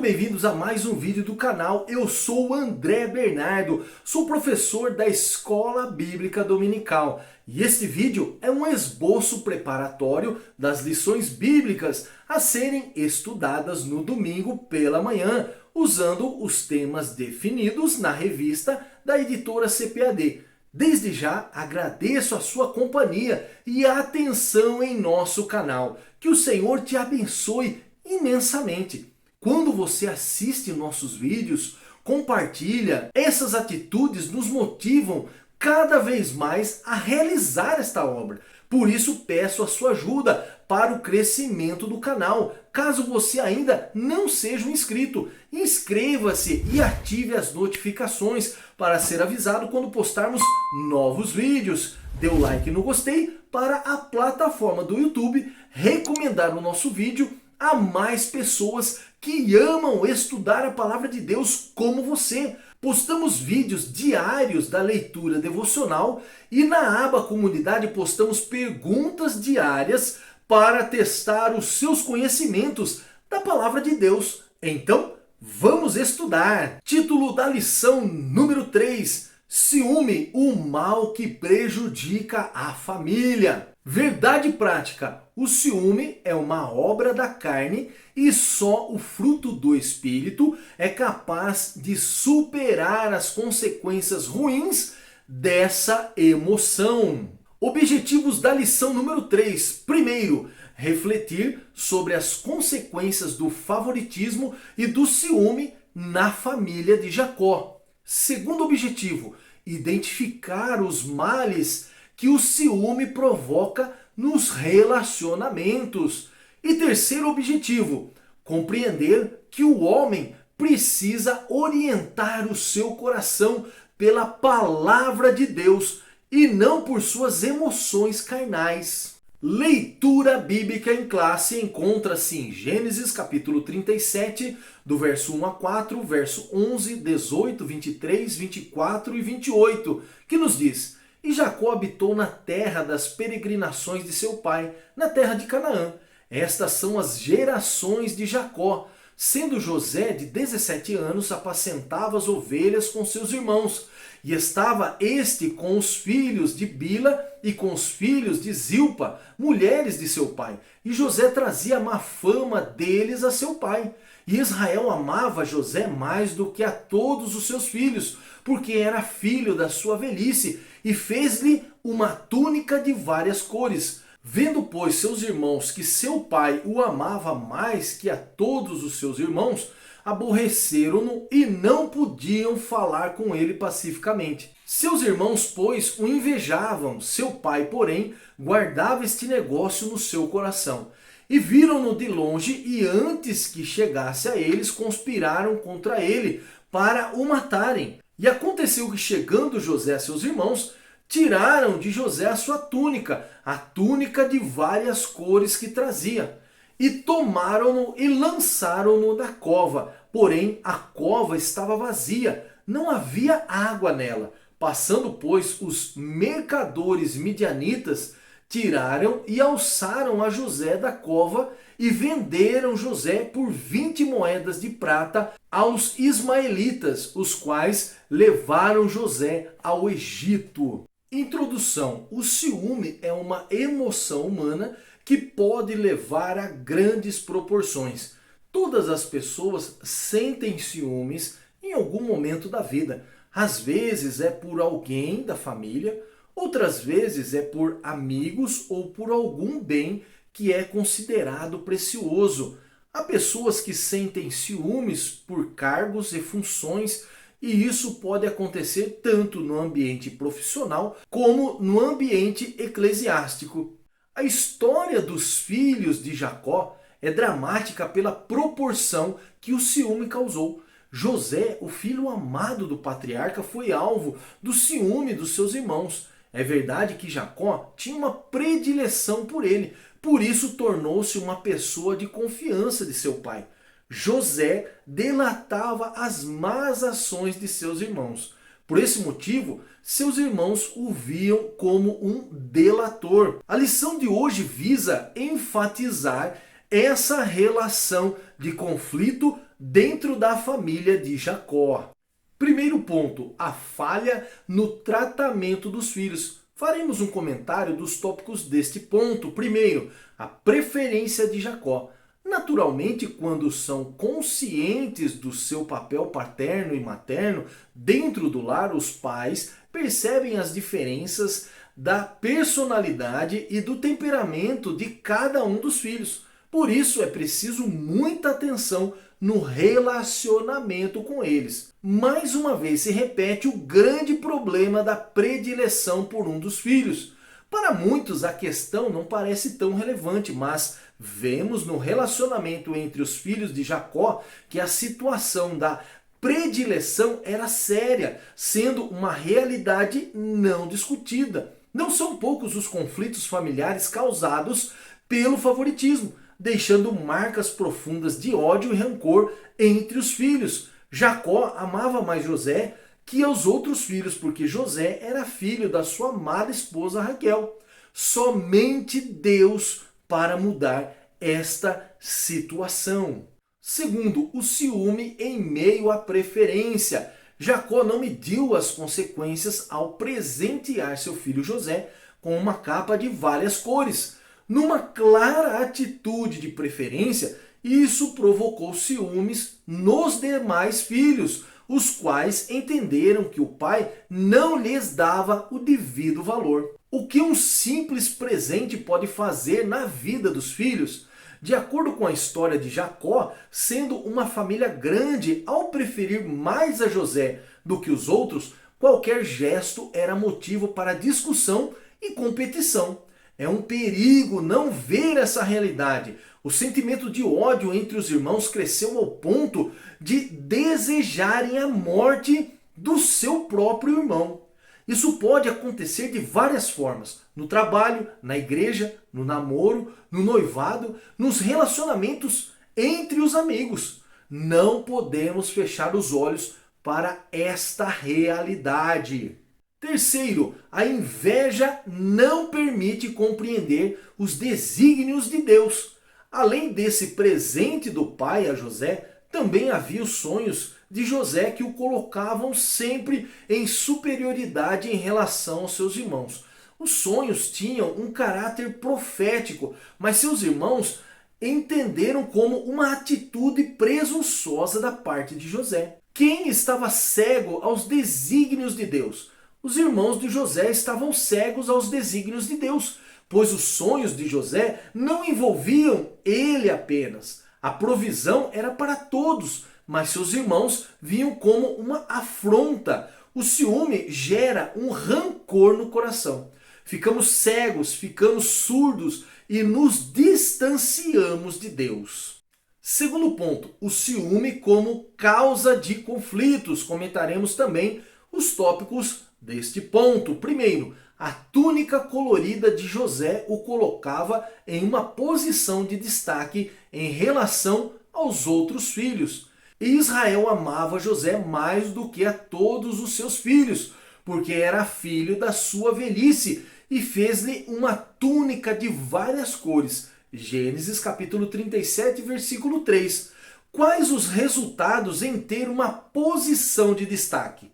bem-vindos a mais um vídeo do canal. Eu sou o André Bernardo, sou professor da Escola Bíblica Dominical. E este vídeo é um esboço preparatório das lições bíblicas a serem estudadas no domingo pela manhã, usando os temas definidos na revista da editora CPAD. Desde já agradeço a sua companhia e a atenção em nosso canal. Que o Senhor te abençoe imensamente. Quando você assiste nossos vídeos, compartilha, essas atitudes nos motivam cada vez mais a realizar esta obra. Por isso peço a sua ajuda para o crescimento do canal. Caso você ainda não seja um inscrito, inscreva-se e ative as notificações para ser avisado quando postarmos novos vídeos. Dê o like no gostei para a plataforma do YouTube recomendar o nosso vídeo a mais pessoas que amam estudar a palavra de Deus como você. Postamos vídeos diários da leitura devocional e na aba comunidade postamos perguntas diárias para testar os seus conhecimentos da palavra de Deus. Então, vamos estudar. Título da lição número 3. Ciúme, o mal que prejudica a família. Verdade prática. O ciúme é uma obra da carne e só o fruto do Espírito é capaz de superar as consequências ruins dessa emoção. Objetivos da lição número 3. Primeiro, refletir sobre as consequências do favoritismo e do ciúme na família de Jacó. Segundo objetivo, identificar os males que o ciúme provoca nos relacionamentos. E terceiro objetivo, compreender que o homem precisa orientar o seu coração pela palavra de Deus e não por suas emoções carnais. Leitura bíblica em classe encontra-se em Gênesis capítulo 37, do verso 1 a 4, verso 11, 18, 23, 24 e 28, que nos diz: E Jacó habitou na terra das peregrinações de seu pai, na terra de Canaã. Estas são as gerações de Jacó. Sendo José de 17 anos, apacentava as ovelhas com seus irmãos. E estava este com os filhos de Bila e com os filhos de Zilpa, mulheres de seu pai. E José trazia má fama deles a seu pai. E Israel amava José mais do que a todos os seus filhos, porque era filho da sua velhice, e fez-lhe uma túnica de várias cores. Vendo, pois, seus irmãos que seu pai o amava mais que a todos os seus irmãos, aborreceram-no e não podiam falar com ele pacificamente. Seus irmãos, pois, o invejavam, seu pai, porém, guardava este negócio no seu coração. E viram-no de longe, e antes que chegasse a eles, conspiraram contra ele para o matarem. E aconteceu que, chegando José a seus irmãos, tiraram de José a sua túnica, a túnica de várias cores que trazia. E tomaram-no e lançaram-no da cova. Porém, a cova estava vazia, não havia água nela. Passando, pois, os mercadores midianitas, tiraram e alçaram a José da cova e venderam José por 20 moedas de prata aos ismaelitas, os quais levaram José ao Egito. Introdução. O ciúme é uma emoção humana que pode levar a grandes proporções. Todas as pessoas sentem ciúmes em algum momento da vida. Às vezes é por alguém da família, outras vezes é por amigos ou por algum bem que é considerado precioso. Há pessoas que sentem ciúmes por cargos e funções, e isso pode acontecer tanto no ambiente profissional como no ambiente eclesiástico. A história dos filhos de Jacó é dramática pela proporção que o ciúme causou. José, o filho amado do patriarca, foi alvo do ciúme dos seus irmãos. É verdade que Jacó tinha uma predileção por ele, por isso tornou-se uma pessoa de confiança de seu pai. José delatava as más ações de seus irmãos. Por esse motivo, seus irmãos o viam como um delator. A lição de hoje visa enfatizar essa relação de conflito dentro da família de Jacó. Primeiro ponto, a falha no tratamento dos filhos. Faremos um comentário dos tópicos deste ponto. Primeiro, a preferência de Jacó. Naturalmente, quando são conscientes do seu papel paterno e materno dentro do lar, os pais percebem as diferenças da personalidade e do temperamento de cada um dos filhos. Por isso é preciso muita atenção no relacionamento com eles. Mais uma vez se repete o grande problema da predileção por um dos filhos. Para muitos a questão não parece tão relevante, mas vemos no relacionamento entre os filhos de Jacó que a situação da predileção era séria, sendo uma realidade não discutida. Não são poucos os conflitos familiares causados pelo favoritismo, deixando marcas profundas de ódio e rancor entre os filhos. Jacó amava mais José que aos outros filhos, porque José era filho da sua amada esposa Raquel. Somente Deus para mudar esta situação. Segundo, o ciúme em meio à preferência. Jacó não mediu as consequências ao presentear seu filho José com uma capa de várias cores. Numa clara atitude de preferência, isso provocou ciúmes nos demais filhos, os quais entenderam que o pai não lhes dava o devido valor. O que um simples presente pode fazer na vida dos filhos? De acordo com a história de Jacó, sendo uma família grande, ao preferir mais a José do que os outros, qualquer gesto era motivo para discussão e competição. É um perigo não ver essa realidade. O sentimento de ódio entre os irmãos cresceu ao ponto de desejarem a morte do seu próprio irmão. Isso pode acontecer de várias formas: no trabalho, na igreja, no namoro, no noivado, nos relacionamentos entre os amigos. Não podemos fechar os olhos para esta realidade. Terceiro, a inveja não permite compreender os desígnios de Deus. Além desse presente do pai a José, também havia os sonhos de José que o colocavam sempre em superioridade em relação aos seus irmãos. Os sonhos tinham um caráter profético, mas seus irmãos entenderam como uma atitude presunçosa da parte de José. Quem estava cego aos desígnios de Deus? Os irmãos de José estavam cegos aos desígnios de Deus, pois os sonhos de José não envolviam ele apenas. A provisão era para todos, mas seus irmãos viam como uma afronta. O ciúme gera um rancor no coração. Ficamos cegos, ficamos surdos e nos distanciamos de Deus. Segundo ponto, o ciúme como causa de conflitos. Comentaremos também os tópicos deste ponto. Primeiro, a túnica colorida de José o colocava em uma posição de destaque em relação aos outros filhos. E Israel amava José mais do que a todos os seus filhos, porque era filho da sua velhice, e fez-lhe uma túnica de várias cores. Gênesis capítulo 37, versículo 3. Quais os resultados em ter uma posição de destaque?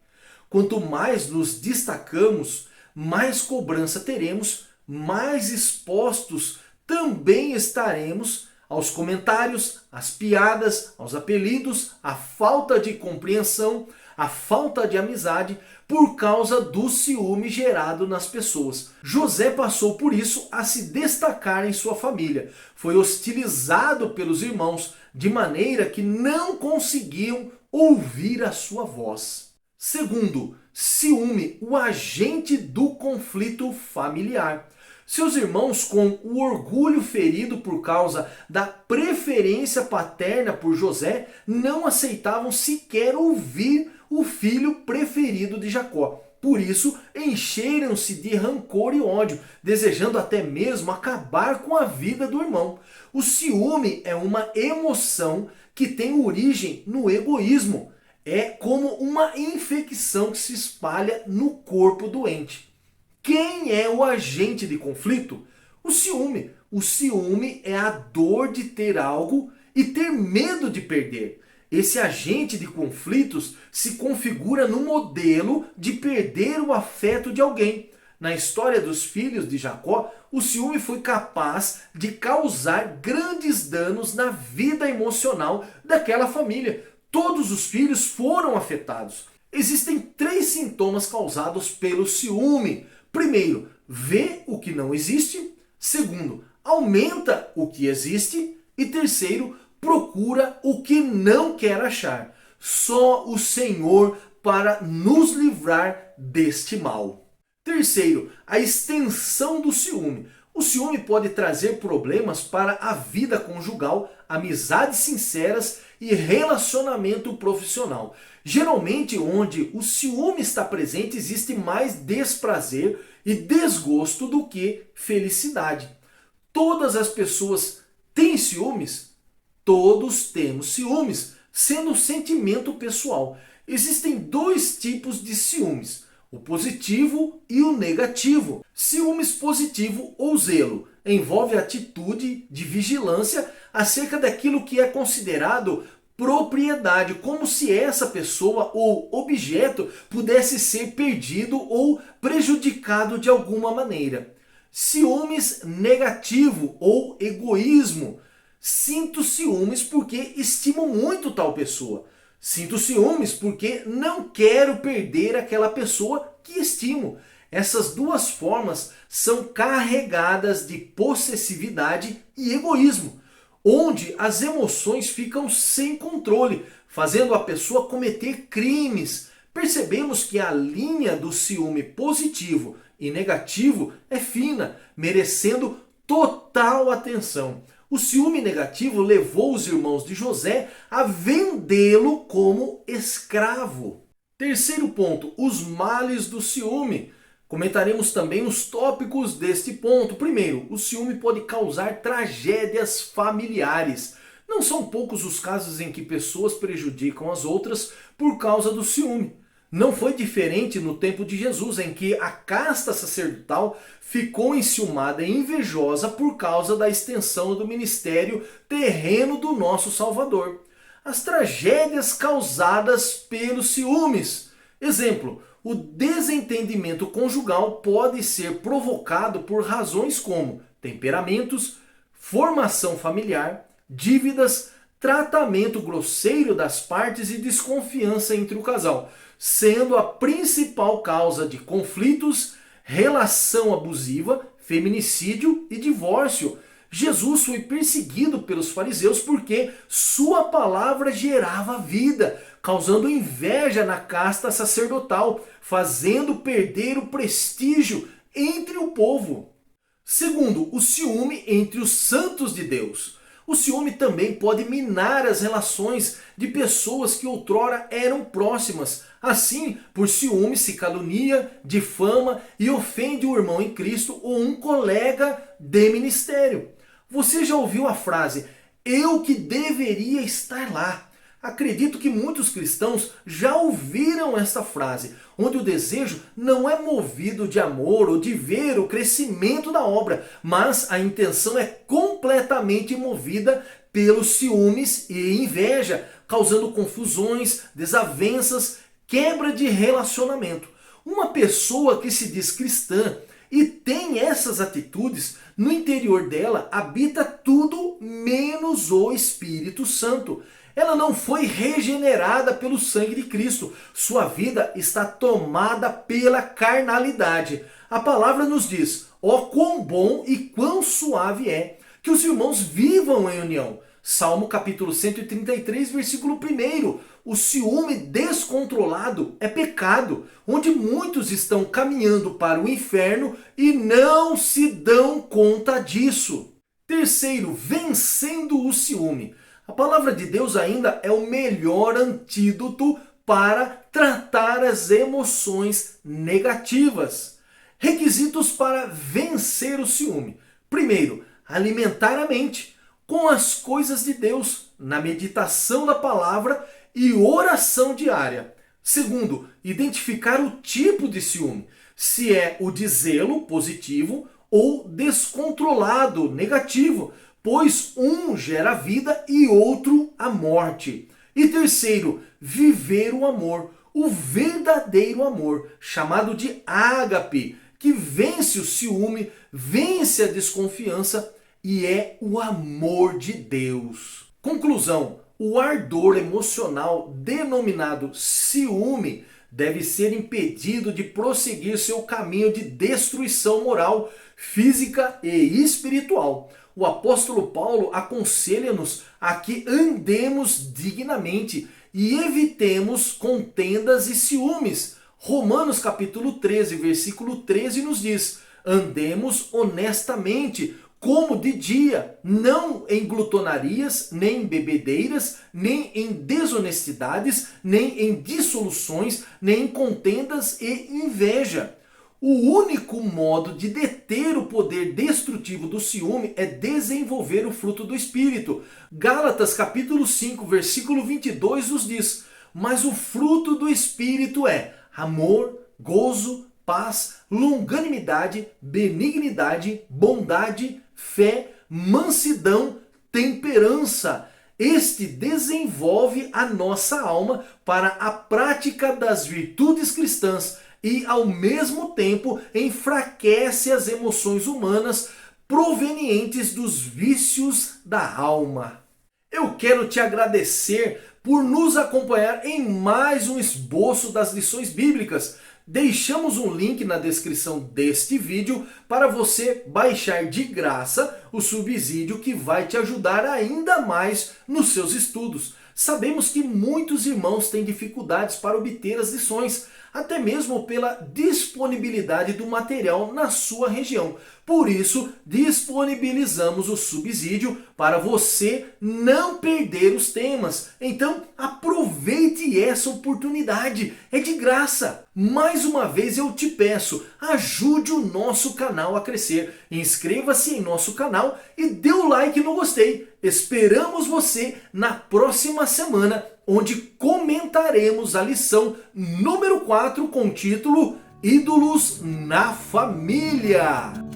Quanto mais nos destacamos, mais cobrança teremos, mais expostos também estaremos aos comentários, às piadas, aos apelidos, à falta de compreensão, à falta de amizade, por causa do ciúme gerado nas pessoas. José passou por isso a se destacar em sua família. Foi hostilizado pelos irmãos, de maneira que não conseguiam ouvir a sua voz. Segundo, ciúme, o agente do conflito familiar. Seus irmãos, com o orgulho ferido por causa da preferência paterna por José, não aceitavam sequer ouvir o filho preferido de Jacó. Por isso, encheram-se de rancor e ódio, desejando até mesmo acabar com a vida do irmão. O ciúme é uma emoção que tem origem no egoísmo. É como uma infecção que se espalha no corpo doente. Quem é o agente de conflito? O ciúme. O ciúme é a dor de ter algo e ter medo de perder. Esse agente de conflitos se configura no modelo de perder o afeto de alguém. Na história dos filhos de Jacó, o ciúme foi capaz de causar grandes danos na vida emocional daquela família. Todos os filhos foram afetados. Existem 3 sintomas causados pelo ciúme. Primeiro, vê o que não existe. Segundo, aumenta o que existe. E terceiro, procura o que não quer achar. Só o Senhor para nos livrar deste mal. Terceiro, a extensão do ciúme. O ciúme pode trazer problemas para a vida conjugal, amizades sinceras e relacionamento profissional. Geralmente, onde o ciúme está presente, existe mais desprazer e desgosto do que felicidade. Todas as pessoas têm ciúmes? Todos temos ciúmes, sendo um sentimento pessoal. Existem 2 tipos de ciúmes: o positivo e o negativo. Ciúmes positivo ou zelo envolve a atitude de vigilância acerca daquilo que é considerado propriedade, como se essa pessoa ou objeto pudesse ser perdido ou prejudicado de alguma maneira. Ciúmes negativo ou egoísmo. Sinto ciúmes porque estimo muito tal pessoa. Sinto ciúmes porque não quero perder aquela pessoa que estimo. Essas 2 formas são carregadas de possessividade e egoísmo, onde as emoções ficam sem controle, fazendo a pessoa cometer crimes. Percebemos que a linha do ciúme positivo e negativo é fina, merecendo total atenção. O ciúme negativo levou os irmãos de José a vendê-lo como escravo. Terceiro ponto, os males do ciúme. Comentaremos também os tópicos deste ponto. Primeiro, o ciúme pode causar tragédias familiares. Não são poucos os casos em que pessoas prejudicam as outras por causa do ciúme. Não foi diferente no tempo de Jesus, em que a casta sacerdotal ficou enciumada e invejosa por causa da extensão do ministério terreno do nosso Salvador. As tragédias causadas pelos ciúmes. Exemplo, o desentendimento conjugal pode ser provocado por razões como temperamentos, formação familiar, dívidas, tratamento grosseiro das partes e desconfiança entre o casal, sendo a principal causa de conflitos, relação abusiva, feminicídio e divórcio. Jesus foi perseguido pelos fariseus porque sua palavra gerava vida, causando inveja na casta sacerdotal, fazendo perder o prestígio entre o povo. Segundo, o ciúme entre os santos de Deus. O ciúme também pode minar as relações de pessoas que outrora eram próximas. Assim, por ciúme se calunia, difama e ofende o irmão em Cristo ou um colega de ministério. Você já ouviu a frase, eu que deveria estar lá? Acredito que muitos cristãos já ouviram esta frase, onde o desejo não é movido de amor ou de ver o crescimento da obra, mas a intenção é completamente movida pelos ciúmes e inveja, causando confusões, desavenças, quebra de relacionamento. Uma pessoa que se diz cristã e tem essas atitudes, no interior dela habita tudo menos o Espírito Santo. Ela não foi regenerada pelo sangue de Cristo. Sua vida está tomada pela carnalidade. A palavra nos diz, ó quão bom e quão suave é que os irmãos vivam em união. Salmo capítulo 133, versículo 1. O ciúme descontrolado é pecado, onde muitos estão caminhando para o inferno e não se dão conta disso. Terceiro, vencendo o ciúme. A palavra de Deus ainda é o melhor antídoto para tratar as emoções negativas. Requisitos para vencer o ciúme. Primeiro, alimentar a mente com as coisas de Deus, na meditação da palavra e oração diária. Segundo, identificar o tipo de ciúme, se é o de zelo, positivo, ou descontrolado, negativo, pois um gera vida e outro a morte. E terceiro, viver o amor, o verdadeiro amor, chamado de ágape, que vence o ciúme, vence a desconfiança e é o amor de Deus. Conclusão: o ardor emocional denominado ciúme deve ser impedido de prosseguir seu caminho de destruição moral, física e espiritual. O apóstolo Paulo aconselha-nos a que andemos dignamente e evitemos contendas e ciúmes. Romanos capítulo 13, versículo 13 nos diz: andemos honestamente, como de dia, não em glutonarias, nem em bebedeiras, nem em desonestidades, nem em dissoluções, nem em contendas e inveja. O único modo de deter o poder destrutivo do ciúme é desenvolver o fruto do Espírito. Gálatas capítulo 5, versículo 22 nos diz: mas o fruto do Espírito é amor, gozo, paz, longanimidade, benignidade, bondade, fé, mansidão, temperança. Este desenvolve a nossa alma para a prática das virtudes cristãs e, ao mesmo tempo, enfraquece as emoções humanas provenientes dos vícios da alma. Eu quero te agradecer por nos acompanhar em mais um esboço das lições bíblicas. Deixamos um link na descrição deste vídeo para você baixar de graça o subsídio que vai te ajudar ainda mais nos seus estudos. Sabemos que muitos irmãos têm dificuldades para obter as lições, até mesmo pela disponibilidade do material na sua região. Por isso, disponibilizamos o subsídio para você não perder os temas. Então, aproveite essa oportunidade, é de graça. Mais uma vez eu te peço, ajude o nosso canal a crescer. Inscreva-se em nosso canal e dê o like no gostei. Esperamos você na próxima semana, onde comentaremos a lição número 4 com o título Ídolos na Família.